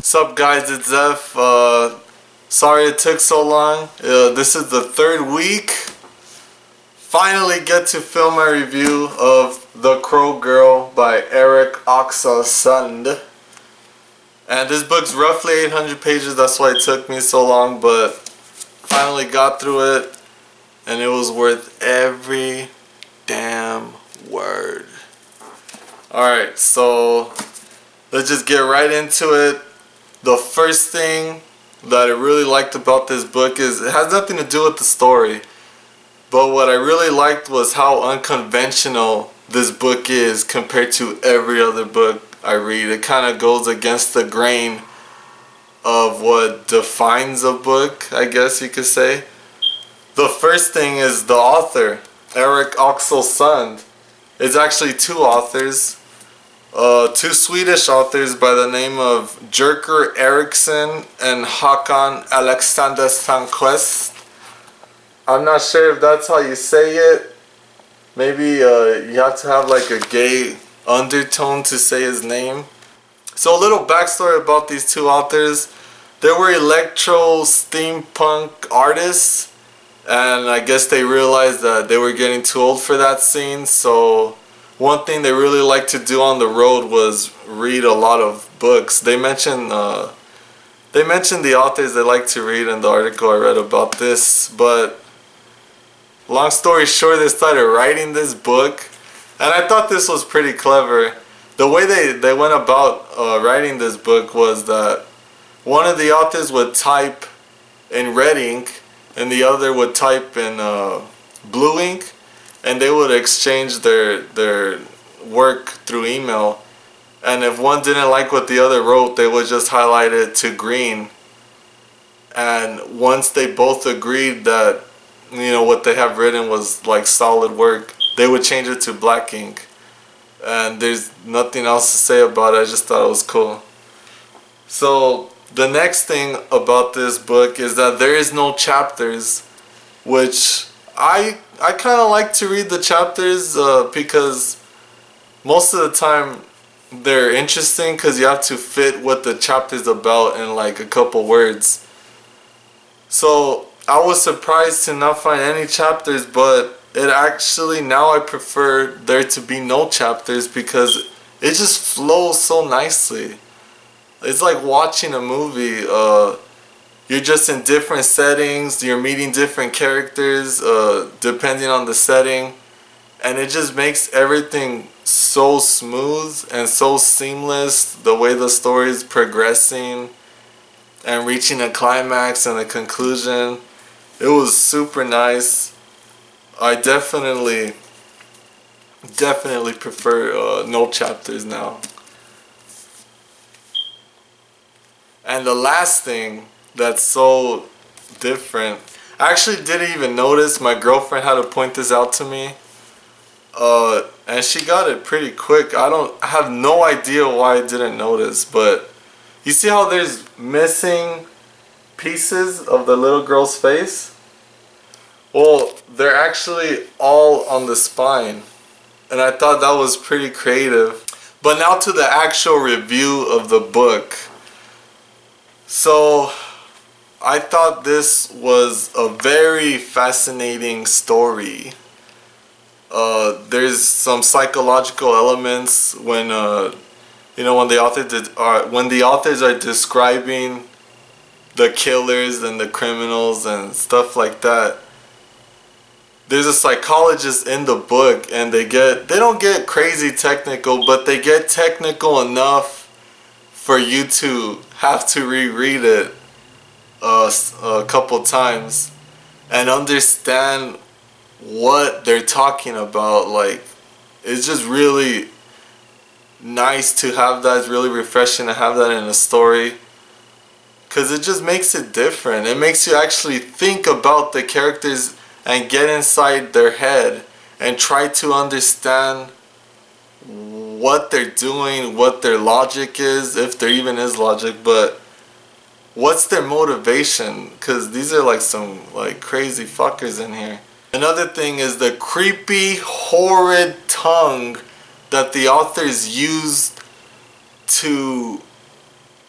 Sup guys, it's Zeph. Sorry it took so long. This is the third week. Finally get to film my review of The Crow Girl by Eric Oxlund. And this book's roughly 800 pages, that's why it took me so long, but finally got through it and it was worth every damn word. Alright, so let's just get right into it. The first thing that I really liked about this book is it has nothing to do with the story, but what I really liked was how unconventional this book is compared to every other book I read. It kind of goes against the grain of what defines a book, I guess you could say. The first thing is the author, Eric Oxlund. It's actually two authors. Two Swedish authors by the name of Jerker Eriksson and Håkan Alexander Sandquist. I'm not sure if that's how you say it. Maybe you have to have like a gay undertone to say his name. So a little backstory about these two authors. They were electro steampunk artists, and I guess they realized that they were getting too old for that scene, so one thing they really liked to do on the road was read a lot of books. They mentioned the authors they like to read in the article I read about this, but long story short, they started writing this book, and I thought this was pretty clever. The way they went about writing this book was that one of the authors would type in red ink and the other would type in blue ink, and they would exchange their work through email. And if one didn't like what the other wrote, they would just highlight it to green. And once they both agreed that, you know, what they have written was like solid work, they would change it to black ink. And there's nothing else to say about it. I just thought it was cool. So the next thing about this book is that there is no chapters, which I kind of like to read the chapters because most of the time they're interesting because you have to fit what the chapter's about in like a couple words. So I was surprised to not find any chapters, but it actually, now I prefer there to be no chapters because it just flows so nicely. It's like watching a movie. You're just in different settings, you're meeting different characters depending on the setting, and it just makes everything so smooth and so seamless, the way the story is progressing and reaching a climax and a conclusion. It was super nice. I definitely prefer no chapters now. And the last thing that's so different, I actually didn't even notice. My girlfriend had to point this out to me, and she got it pretty quick. I have no idea why I didn't notice, but you see how there's missing pieces of the little girl's face? Well, they're actually all on the spine, and I thought that was pretty creative. But now to the actual review of the book. So I thought this was a very fascinating story. There's some psychological elements when when the authors are describing the killers and the criminals and stuff like that. There's a psychologist in the book, and they don't get crazy technical, but they get technical enough for you to have to reread it a couple times and understand what they're talking about. Like, it's just really nice to have that. It's really refreshing to have that in a story because it just makes it different. It makes you actually think about the characters and get inside their head and try to understand what they're doing, what their logic is, if there even is logic, but what's their motivation, because these are like some like crazy fuckers in here. Another thing is the creepy, horrid tongue that the authors used to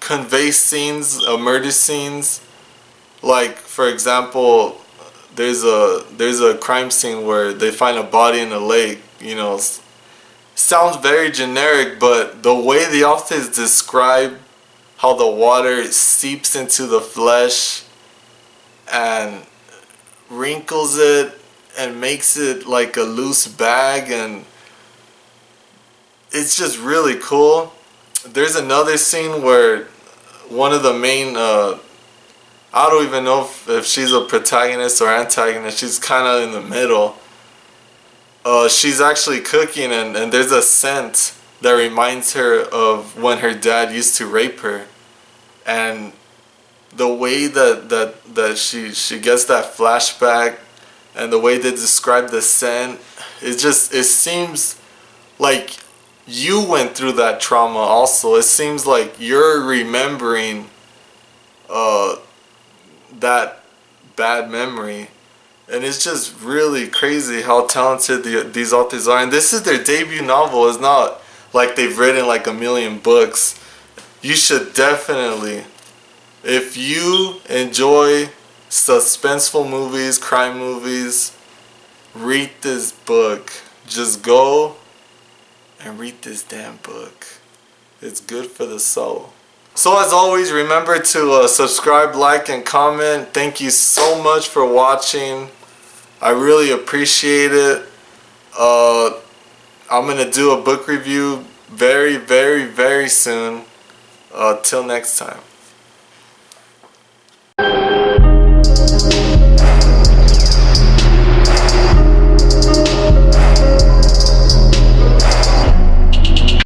convey scenes, murder scenes. Like, for example, there's a crime scene where they find a body in a lake. You know, sounds very generic, but the way the authors describe how the water seeps into the flesh and wrinkles it and makes it like a loose bag, and it's just really cool. There's another scene where one of the main I don't even know if she's a protagonist or antagonist. She's kind of in the middle. She's actually cooking, and there's a scent that reminds her of when her dad used to rape her. And the way that she gets that flashback and the way they describe the scent, it seems like you went through that trauma also. It seems like you're remembering that bad memory. And it's just really crazy how talented these authors are. And this is their debut novel. It's not like they've written like a million books. You should definitely, if you enjoy suspenseful movies, crime movies, read this book. Just go and read this damn book. It's good for the soul. So as always, remember to subscribe, like, and comment. Thank you so much for watching. I really appreciate it. I'm going to do a book review very, very, very soon. Till next time.